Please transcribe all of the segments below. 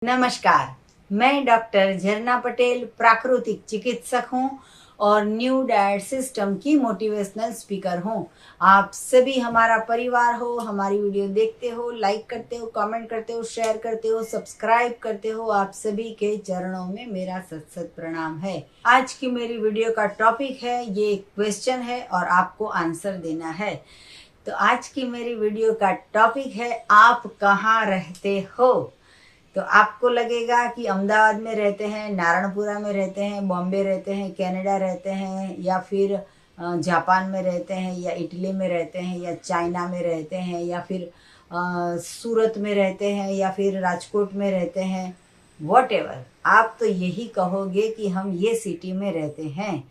नमस्कार। मैं डॉक्टर झरना पटेल प्राकृतिक चिकित्सक हूं और न्यू डाइट सिस्टम की मोटिवेशनल स्पीकर हूं। आप सभी हमारा परिवार हो, हमारी वीडियो देखते हो, लाइक करते हो, कमेंट करते हो, शेयर करते हो, सब्सक्राइब करते हो। आप सभी के चरणों में मेरा सत सत प्रणाम है। आज की मेरी वीडियो का टॉपिक है, ये क्वेश्चन है और आपको आंसर देना है। तो आज की मेरी वीडियो का टॉपिक है, आप कहाँ रहते हो। तो आपको लगेगा कि अहमदाबाद में रहते हैं, नारायणपुरा में रहते हैं, बॉम्बे रहते हैं, कनाडा रहते हैं, या फिर जापान में रहते हैं, या इटली में रहते हैं, या चाइना में रहते हैं, या फिर सूरत में रहते हैं, या फिर राजकोट में रहते हैं। वॉटेवर, आप तो यही कहोगे कि हम ये सिटी में रहते हैं।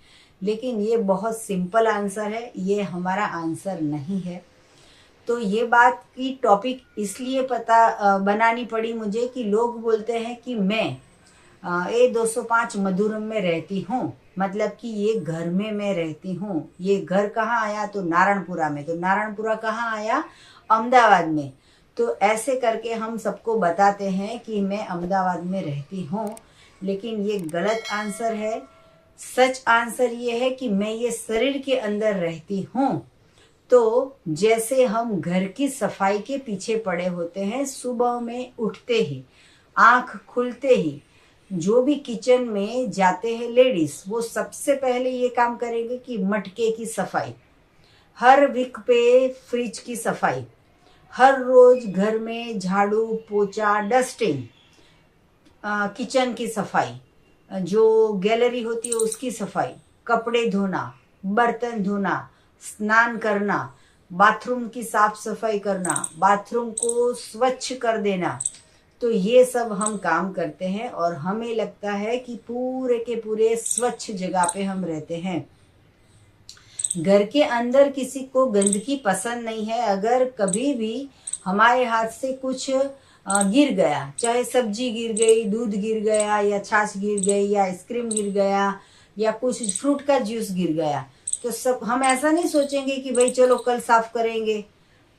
लेकिन ये बहुत सिंपल आंसर है, ये हमारा आंसर नहीं है। तो ये बात की टॉपिक इसलिए बनानी पड़ी मुझे कि लोग बोलते हैं कि मैं A205 मधुरम में रहती हूँ, मतलब कि ये घर में मैं रहती हूँ। ये घर कहाँ आया? तो नारायणपुरा में। तो नारायणपुरा कहाँ आया? अहमदाबाद में। तो ऐसे करके हम सबको बताते हैं कि मैं अहमदाबाद में रहती हूँ, लेकिन ये गलत आंसर है। सच आंसर ये है कि मैं ये शरीर के अंदर रहती हूँ। तो जैसे हम घर की सफाई के पीछे पड़े होते हैं, सुबह में उठते ही, आंख खुलते ही, जो भी किचन में जाते हैं लेडीज, वो सबसे पहले ये काम करेंगे कि मटके की सफाई, हर वीक पे फ्रिज की सफाई, हर रोज घर में झाड़ू पोछा डस्टिंग, किचन की सफाई, जो गैलरी होती है उसकी सफाई, कपड़े धोना, बर्तन धोना, स्नान करना, बाथरूम की साफ सफाई करना, बाथरूम को स्वच्छ कर देना। तो ये सब हम काम करते हैं और हमें लगता है कि पूरे के पूरे स्वच्छ जगह पे हम रहते हैं। घर के अंदर किसी को गंदगी पसंद नहीं है। अगर कभी भी हमारे हाथ से कुछ गिर गया, चाहे सब्जी गिर गई, दूध गिर गया, या छाछ गिर गई, या आइसक्रीम गिर गया, या कुछ फ्रूट का जूस गिर गया, तो सब हम ऐसा नहीं सोचेंगे कि भाई चलो कल साफ करेंगे,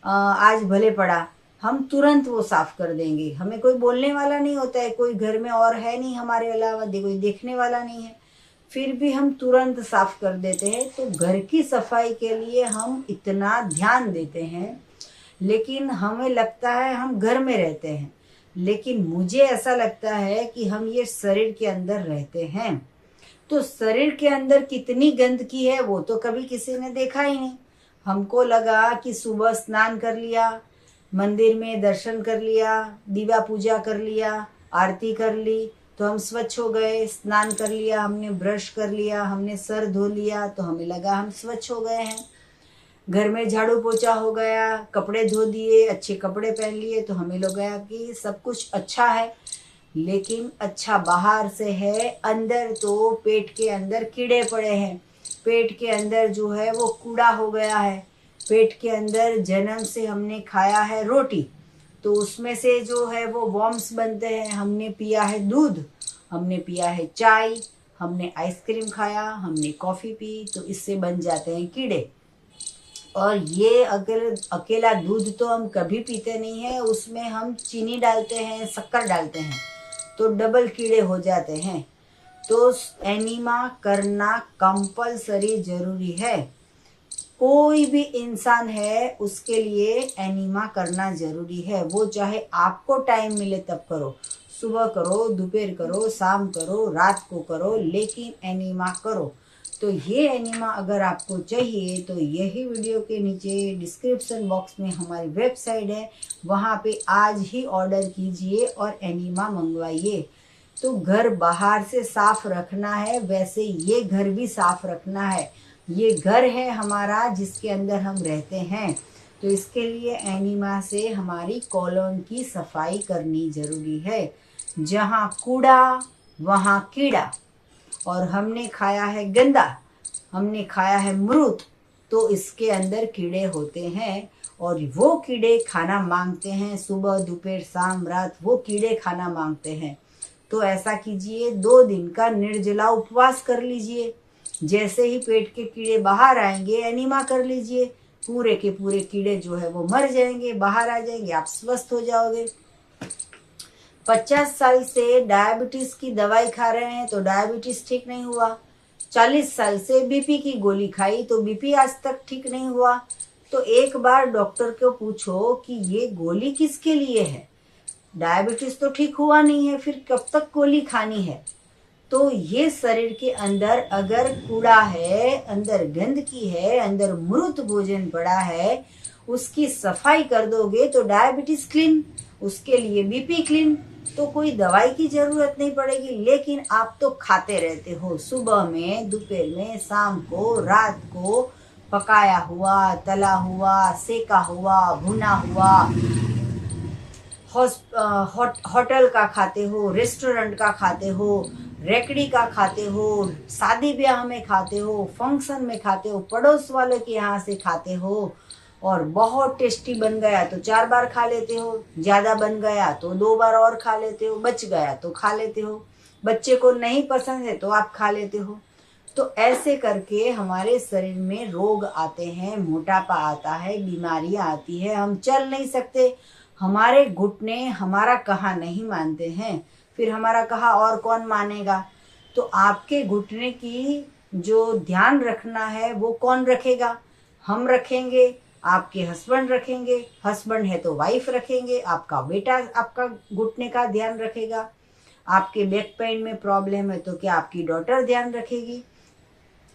आज भले पड़ा। हम तुरंत वो साफ कर देंगे। हमें कोई बोलने वाला नहीं होता है, कोई घर में और है नहीं हमारे अलावा, कोई देखने वाला नहीं है, फिर भी हम तुरंत साफ कर देते हैं। तो घर की सफाई के लिए हम इतना ध्यान देते हैं, लेकिन हमें लगता है हम घर में रहते हैं, लेकिन मुझे ऐसा लगता है कि हम ये शरीर के अंदर रहते हैं। तो शरीर के अंदर कितनी गंदगी है वो तो कभी किसी ने देखा ही नहीं। हमको लगा कि सुबह स्नान कर लिया, मंदिर में दर्शन कर लिया, दीवा पूजा कर लिया, आरती कर ली, तो हम स्वच्छ हो गए। स्नान कर लिया, हमने ब्रश कर लिया, हमने सर धो लिया, तो हमें लगा हम स्वच्छ हो गए हैं। घर में झाड़ू पोछा हो गया, कपड़े धो दिए, अच्छे कपड़े पहन लिए, तो हमें लगा कि सब कुछ अच्छा है। लेकिन अच्छा बाहर से है, अंदर तो पेट के अंदर कीड़े पड़े हैं। पेट के अंदर जो है वो कूड़ा हो गया है। पेट के अंदर जन्म से हमने खाया है रोटी, तो उसमें से जो है वो वॉर्म्स बनते हैं। हमने पिया है दूध, हमने पिया है चाय, हमने आइसक्रीम खाया, हमने कॉफ़ी पी, तो इससे बन जाते हैं कीड़े। और ये अगर अकेला दूध तो हम कभी पीते नहीं हैं, उसमें हम चीनी डालते हैं, शक्कर डालते हैं, तो डबल कीड़े हो जाते हैं। तो एनीमा करना कंपलसरी जरूरी है। कोई भी इंसान है उसके लिए एनीमा करना जरूरी है। वो चाहे आपको टाइम मिले तब करो, सुबह करो, दोपहर करो, शाम करो, रात को करो, लेकिन एनीमा करो। तो ये एनीमा अगर आपको चाहिए तो यही वीडियो के नीचे डिस्क्रिप्शन बॉक्स में हमारी वेबसाइट है, वहाँ पे आज ही ऑर्डर कीजिए और एनीमा मंगवाइए। तो घर बाहर से साफ रखना है, वैसे ये घर भी साफ रखना है। ये घर है हमारा जिसके अंदर हम रहते हैं। तो इसके लिए एनीमा से हमारी कॉलोन की सफाई करनी जरूरी है। जहाँ कूड़ा वहाँ कीड़ा, और हमने खाया है गंदा, हमने खाया है मृत, तो इसके अंदर कीड़े होते हैं और वो कीड़े खाना मांगते हैं। सुबह दोपहर शाम रात वो कीड़े खाना मांगते हैं। तो ऐसा कीजिए, 2 दिन का निर्जला उपवास कर लीजिए। जैसे ही पेट के कीड़े बाहर आएंगे, एनीमा कर लीजिए, पूरे के पूरे कीड़े जो है वो मर जाएंगे, बाहर आ जाएंगे, आप स्वस्थ हो जाओगे। 50 साल से डायबिटीज की दवाई खा रहे हैं तो डायबिटीज ठीक नहीं हुआ। 40 साल से बीपी की गोली खाई तो बीपी आज तक ठीक नहीं हुआ। तो एक बार डॉक्टर को पूछो कि ये गोली किसके लिए है, डायबिटीज तो ठीक हुआ नहीं है, फिर कब तक गोली खानी है। तो ये शरीर के अंदर अगर कूड़ा है, अंदर गंदगी है, अंदर मृत भोजन पड़ा है, उसकी सफाई कर दोगे तो डायबिटीज क्लीन, उसके लिए बीपी क्लीन, तो कोई दवाई की जरूरत नहीं पड़ेगी। लेकिन आप तो खाते रहते हो, सुबह में, दोपहर में, शाम को, रात को, पकाया हुआ, तला हुआ, सेका हुआ, भुना हुआ, होटल का खाते हो, रेस्टोरेंट का खाते हो, रेकड़ी का खाते हो, शादी ब्याह में खाते हो, फंक्शन में खाते हो, पड़ोस वालों के यहाँ से खाते हो, और बहुत टेस्टी बन गया तो 4 बार खा लेते हो, ज़्यादा बन गया तो 2 बार और खा लेते हो, बच गया तो खा लेते हो, बच्चे को नहीं पसंद है तो आप खा लेते हो। तो ऐसे करके हमारे शरीर में रोग आते हैं, मोटापा आता है, बीमारियां आती है, हम चल नहीं सकते, हमारे घुटने हमारा कहा नहीं मानते हैं, फिर हमारा कहा और कौन मानेगा। तो आपके घुटने की जो ध्यान रखना है वो कौन रखेगा, हम रखेंगे, आपके हस्बैंड रखेंगे, हस्बैंड है तो वाइफ रखेंगे, आपका बेटा आपका घुटने का ध्यान रखेगा, आपके बैक पेन में प्रॉब्लम है तो क्या आपकी डॉटर ध्यान रखेगी,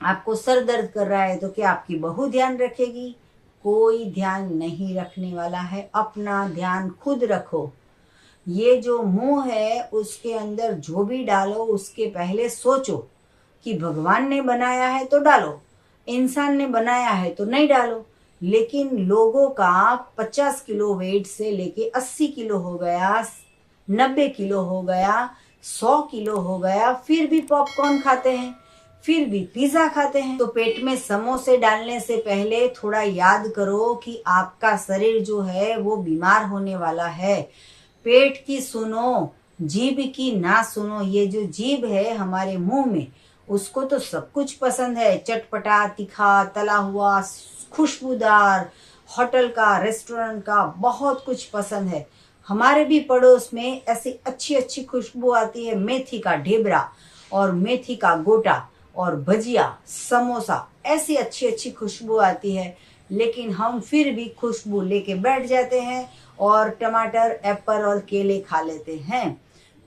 आपको सर दर्द कर रहा है तो क्या आपकी बहू ध्यान रखेगी। कोई ध्यान नहीं रखने वाला है, अपना ध्यान खुद रखो। ये जो मुंह है उसके अंदर जो भी डालो उसके पहले सोचो कि भगवान ने बनाया है तो डालो, इंसान ने बनाया है तो नहीं डालो। लेकिन लोगों का 50 किलो वेट से लेके 80 किलो हो गया, 90 किलो हो गया, 100 किलो हो गया, फिर भी पॉपकॉर्न खाते हैं, फिर भी पिज्जा खाते हैं। तो पेट में समोसे डालने से पहले थोड़ा याद करो कि आपका शरीर जो है वो बीमार होने वाला है। पेट की सुनो, जीभ की ना सुनो। ये जो जीभ है हमारे मुंह में, उसको तो सब कुछ पसंद है, चटपटा, तीखा, तला हुआ, खुशबूदार, होटल का, रेस्टोरेंट का, बहुत कुछ पसंद है। हमारे भी पड़ोस में ऐसी अच्छी अच्छी खुशबू आती है, मेथी का ढेबरा और मेथी का गोटा और भजिया, समोसा, ऐसी अच्छी अच्छी खुशबू आती है। लेकिन हम फिर भी खुशबू लेके बैठ जाते हैं और टमाटर, एप्पल और केले खा लेते हैं।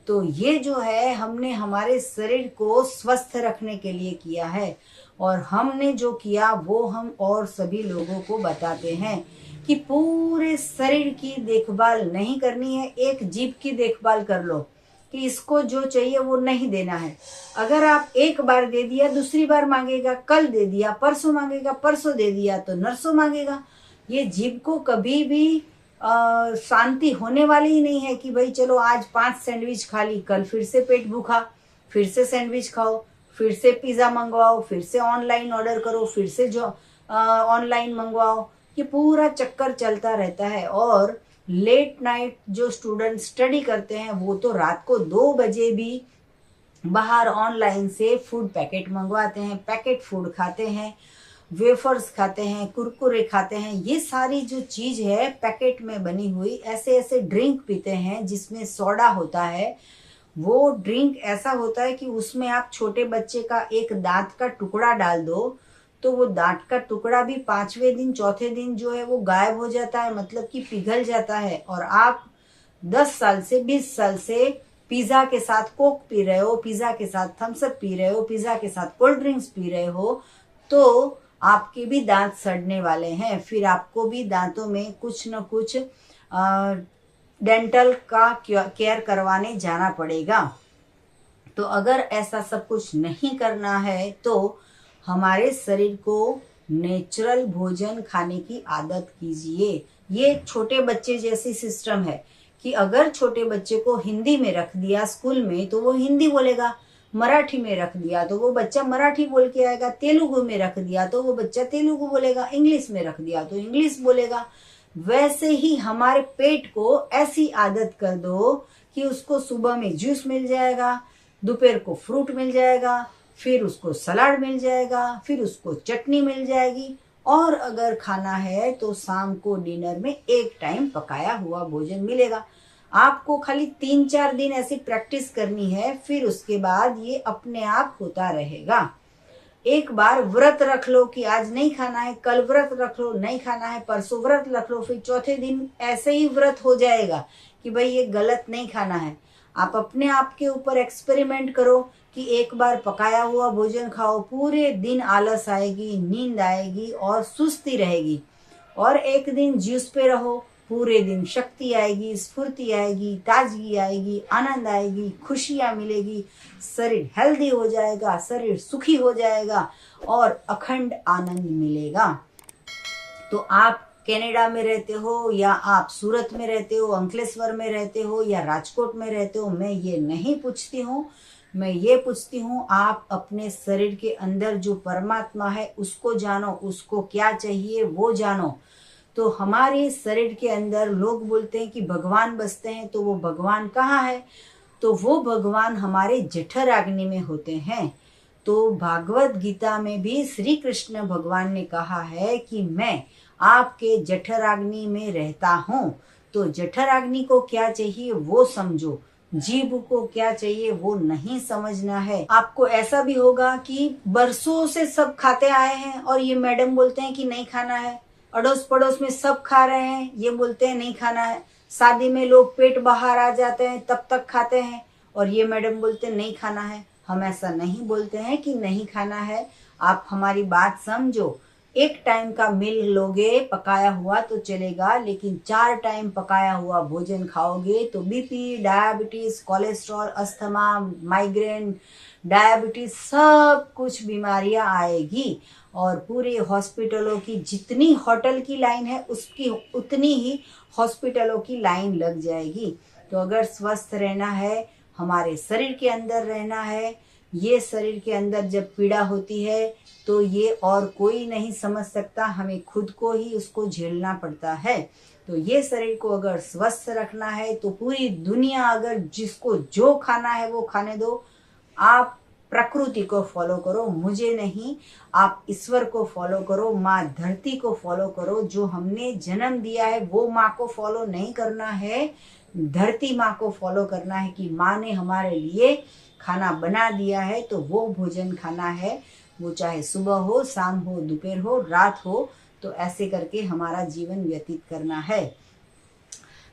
तो ये जो है हमने हमारे शरीर को स्वस्थ रखने के लिए किया है, और हमने जो किया वो हम और सभी लोगों को बताते हैं कि पूरे शरीर की देखभाल नहीं करनी है, एक जीभ की देखभाल कर लो कि इसको जो चाहिए वो नहीं देना है। अगर आप एक बार दे दिया, दूसरी बार मांगेगा, कल दे दिया, परसों मांगेगा, परसों दे दिया तो नरसों मांगेगा। ये जीभ को कभी भी शांति होने वाली ही नहीं है कि भाई चलो आज 5 सैंडविच खा ली, कल फिर से पेट भूखा, फिर से सैंडविच खाओ, फिर से पिज़्ज़ा मंगवाओ, फिर से ऑनलाइन ऑर्डर करो, फिर से जो ऑनलाइन मंगवाओ। ये पूरा चक्कर चलता रहता है। और लेट नाइट जो स्टूडेंट स्टडी करते हैं वो तो रात को 2 बजे भी बाहर ऑनलाइन से फूड पैकेट मंगवाते हैं, पैकेट फूड खाते हैं, वेफर्स खाते हैं, कुरकुरे खाते हैं। ये सारी जो चीज़ है पैकेट में बनी हुई, ऐसे ऐसे ड्रिंक पीते हैं जिसमें सोडा होता है। वो ड्रिंक ऐसा होता है कि उसमें आप छोटे बच्चे का एक दांत का टुकड़ा डाल दो तो वो दांत का टुकड़ा भी 5वें दिन, चौथे दिन जो है वो गायब हो जाता है, मतलब कि पिघल जाता है। और आप 10 साल से 20 साल से पिज़्ज़ा के साथ कोक पी रहे हो, पिज़्ज़ा के साथ थम्स अप पी रहे हो, पिज़्ज़ा के साथ कोल्ड ड्रिंक्स पी रहे हो, तो आपके भी दांत सड़ने वाले हैं। फिर आपको भी दांतों में कुछ न कुछ डेंटल का केयर करवाने जाना पड़ेगा। तो अगर ऐसा सब कुछ नहीं करना है तो हमारे शरीर को नेचुरल भोजन खाने की आदत कीजिए। ये छोटे बच्चे जैसी सिस्टम है कि अगर छोटे बच्चे को हिंदी में रख दिया स्कूल में तो वो हिंदी बोलेगा, मराठी में रख दिया तो वो बच्चा मराठी बोल के आएगा, तेलुगु में रख दिया तो वो बच्चा तेलुगु बोलेगा, इंग्लिश में रख दिया तो इंग्लिश बोलेगा। वैसे ही हमारे पेट को ऐसी आदत कर दो कि उसको सुबह में जूस मिल जाएगा, दोपहर को फ्रूट मिल जाएगा, फिर उसको सलाद मिल जाएगा, फिर उसको चटनी मिल जाएगी, और अगर खाना है तो शाम को डिनर में एक टाइम पकाया हुआ भोजन मिलेगा। आपको खाली 3-4 दिन ऐसी प्रैक्टिस करनी है, फिर उसके बाद ये अपने आप होता रहेगा। एक बार व्रत रख लो कि आज नहीं खाना है, कल व्रत रख लो नहीं खाना है, परसों व्रत रख लो, फिर चौथे दिन ऐसे ही व्रत हो जाएगा कि भाई ये गलत नहीं खाना है। आप अपने आप के ऊपर एक्सपेरिमेंट करो कि एक बार पकाया हुआ भोजन खाओ, पूरे दिन आलस आएगी, नींद आएगी और सुस्ती रहेगी। और एक दिन जूस पे रहो, पूरे दिन शक्ति आएगी, स्फूर्ति आएगी, ताजगी आएगी, आनंद आएगी, खुशियाँ मिलेगी, शरीर हेल्दी हो जाएगा, शरीर सुखी हो जाएगा और अखंड आनंद मिलेगा। तो आप कनाडा में रहते हो या आप सूरत में रहते हो, अंकलेश्वर में रहते हो या राजकोट में रहते हो, मैं ये नहीं पूछती हूँ। मैं ये पूछती हूँ आप अपने शरीर के अंदर जो परमात्मा है उसको जानो, उसको क्या चाहिए वो जानो। तो हमारे शरीर के अंदर लोग बोलते हैं कि भगवान बसते हैं, तो वो भगवान कहाँ है? तो वो भगवान हमारे जठराग्नि में होते हैं। तो भागवत गीता में भी श्री कृष्ण भगवान ने कहा है कि मैं आपके जठराग्नि में रहता हूँ। तो जठराग्नि को क्या चाहिए वो समझो, जीभ को क्या चाहिए वो नहीं समझना है। आपको ऐसा भी होगा कि बरसों से सब खाते आए हैं और ये मैडम बोलते हैं कि नहीं खाना है, अड़ोस पड़ोस में सब खा रहे हैं, ये बोलते हैं नहीं खाना है, शादी में लोग पेट बाहर आ जाते हैं तब तक खाते हैं और ये मैडम बोलते हैं नहीं खाना है। हम ऐसा नहीं बोलते हैं कि नहीं खाना है, आप हमारी बात समझो। एक टाइम का मिल लोगे पकाया हुआ तो चलेगा, लेकिन 4 टाइम पकाया हुआ भोजन खाओगे तो BP, diabetes, cholesterol, asthma, migraine, diabetes सब कुछ बीमारियां आएगी और पूरे हॉस्पिटलों की जितनी होटल की लाइन है उसकी उतनी ही हॉस्पिटलों की लाइन लग जाएगी। तो अगर स्वस्थ रहना है, हमारे शरीर के अंदर रहना है, ये शरीर के अंदर जब पीड़ा होती है तो ये और कोई नहीं समझ सकता, हमें खुद को ही उसको झेलना पड़ता है। तो ये शरीर को अगर स्वस्थ रखना है तो पूरी दुनिया अगर जिसको जो खाना है वो खाने दो, आप प्रकृति को फॉलो करो, मुझे नहीं, आप ईश्वर को फॉलो करो, माँ धरती को फॉलो करो। जो हमने जन्म दिया है वो माँ को फॉलो नहीं करना है, धरती माँ को फॉलो करना है कि माँ ने हमारे लिए खाना बना दिया है तो वो भोजन खाना है, वो चाहे सुबह हो, शाम हो, दोपहर हो, रात हो। तो ऐसे करके हमारा जीवन व्यतीत करना है।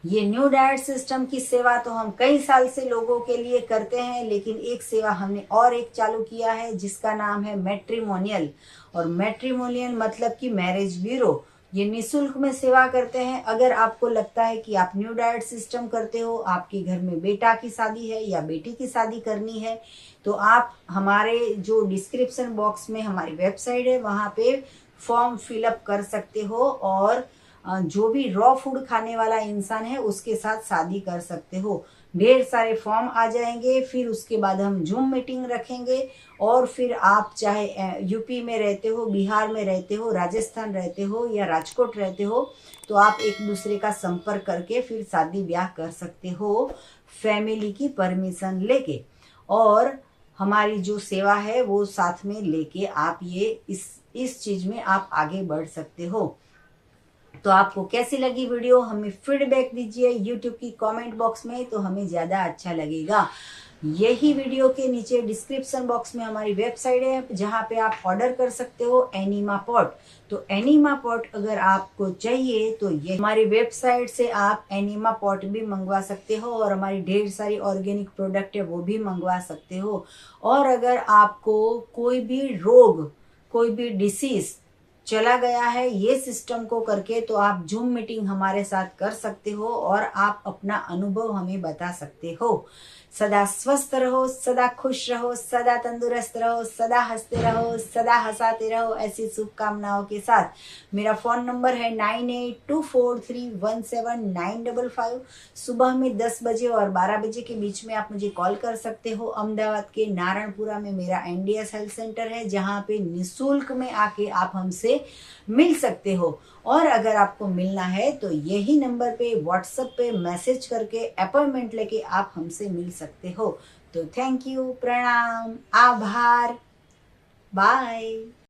ये न्यू डाइट सिस्टम की सेवा तो हम कई साल से लोगों के लिए करते हैं, लेकिन एक सेवा हमने और एक चालू किया है जिसका नाम है मैट्रिमोनियल। और मैट्रिमोनियल मतलब कि मैरिज ब्यूरो। ये निःशुल्क में सेवा करते हैं। अगर आपको लगता है कि आप न्यू डाइट सिस्टम करते हो, आपके घर में बेटा की शादी है या बेटी की शादी करनी है, तो आप हमारे जो डिस्क्रिप्शन बॉक्स में हमारी वेबसाइट है वहाँ पे फॉर्म फिलअप कर सकते हो और जो भी रॉ फूड खाने वाला इंसान है उसके साथ शादी कर सकते हो। ढेर सारे फॉर्म आ जाएंगे, फिर उसके बाद हम जूम मीटिंग रखेंगे और फिर आप चाहे यूपी में रहते हो, बिहार में रहते हो, राजस्थान रहते हो या राजकोट रहते हो, तो आप एक दूसरे का संपर्क करके फिर शादी ब्याह कर सकते हो फैमिली की परमिशन लेके। और हमारी जो सेवा है वो साथ में लेके आप ये इस चीज में आप आगे बढ़ सकते हो। तो आपको कैसी लगी वीडियो हमें फीडबैक दीजिए यूट्यूब की कमेंट बॉक्स में, तो हमें ज़्यादा अच्छा लगेगा। यही वीडियो के नीचे डिस्क्रिप्शन बॉक्स में हमारी वेबसाइट है जहाँ पे आप ऑर्डर कर सकते हो एनिमा पॉट। तो एनिमा पॉट अगर आपको चाहिए तो ये हमारी वेबसाइट से आप एनिमा पॉट भी मंगवा सकते हो और हमारी ढेर सारी ऑर्गेनिक प्रोडक्ट है वो भी मंगवा सकते हो। और अगर आपको कोई भी रोग, कोई भी डिसीज चला गया है ये सिस्टम को करके, तो आप जूम मीटिंग हमारे साथ कर सकते हो और आप अपना अनुभव हमें बता सकते हो। सदा स्वस्थ रहो, सदा खुश रहो, सदा तंदुरुस्त रहो, सदा हंसते रहो, सदा हंसाते रहो, ऐसी शुभकामनाओं के साथ मेरा फ़ोन नंबर है 9824317955। सुबह में 10 बजे और 12 बजे के बीच में आप मुझे कॉल कर सकते हो। अहमदाबाद के नारायणपुरा में मेरा NDS हेल्थ सेंटर है जहाँ पे निःशुल्क में आके आप हमसे मिल सकते हो। और अगर आपको मिलना है तो यही नंबर पे व्हाट्सएप पे मैसेज करके अपॉइंटमेंट लेके आप हमसे मिल सकते हो। तो थैंक यू, प्रणाम, आभार, बाय।